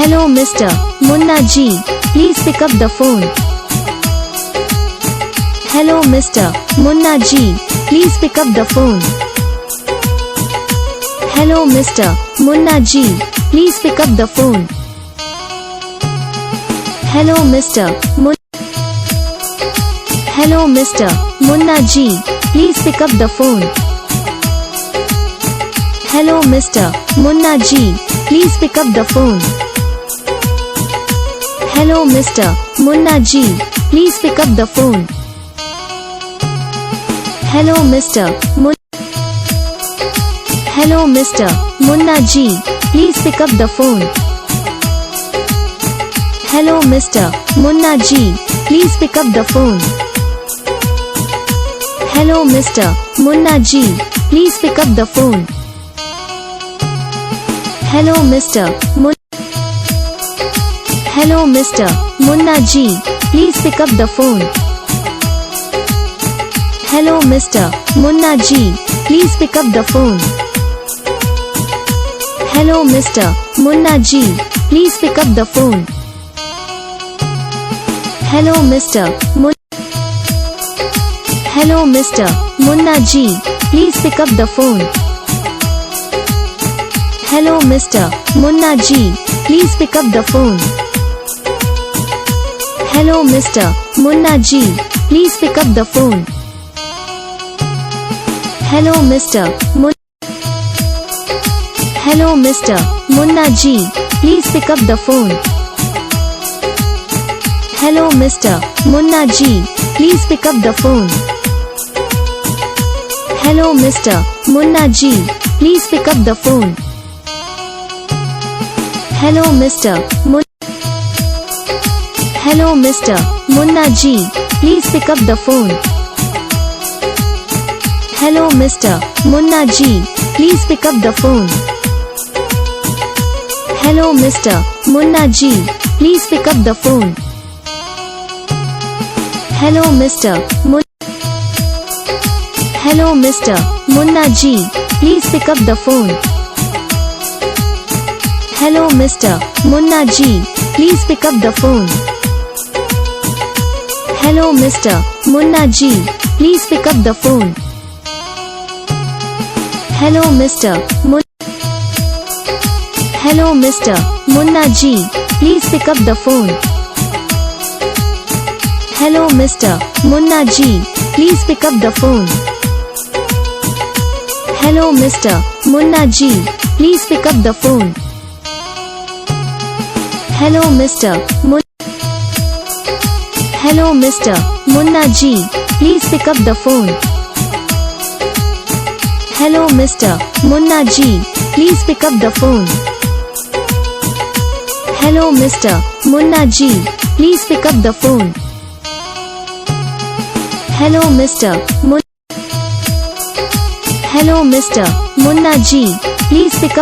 Hello Mr. Munna ji, please pick up the phone. Hello Mr. Munna ji, please pick up the phone. Hello Mr. Munna ji, please pick up the phone. Hello Mr. Hello Mr. Munna ji, please pick up the phone. Hello Mr. Munna ji, please pick up the phone. Hello Mr. Munna ji, please pick up the phone. Hello Mr. Hello Mr. Munna ji, please pick up the phone. Hello Mr. Munna ji, please pick up the phone. Hello Mr. Munna ji, please pick up the phone. Hello Mr. Hello Mr. Munna ji, please pick up the phone. Hello Mr. Munna ji, please pick up the phone. Hello Mr. Munna ji, please pick up the phone. Hello Mr. Hello Mr. Munna ji, please pick up the phone. Hello Mr. Munna ji, please pick up the phone. Hello Mr. Munna ji, please pick up the phone. Hello Mr. Hello Mr. Munna ji, please pick up the phone. Hello Mr. Munna ji, please pick up the phone. Hello Mr. Munna ji, please pick up the phone. Hello Mr. Hello Mr. Munna ji, please pick up the phone. Hello Mr. Munna ji, please pick up the phone. Hello Mr. Munna ji, please pick up the phone. Hello Mr. Hello Mr. Munna ji, please pick up the phone. Hello Mr. Munna ji, please pick up the phone. Hello Mr. Munna ji, please pick up the phone. Hello Mr. Hello Mr. Munna ji, please pick up the phone. Hello Mr. Munna ji, please pick up the phone. Hello Mr. Munna ji, please pick up the phone. Hello Mr. Hello Mr. Munna ji, please pick up the phone. Hello Mr. Munna ji, please pick up the phone. Hello Mr. Munna ji, please pick up the phone. Hello Mr. Hello Mr. Munna ji, please pick up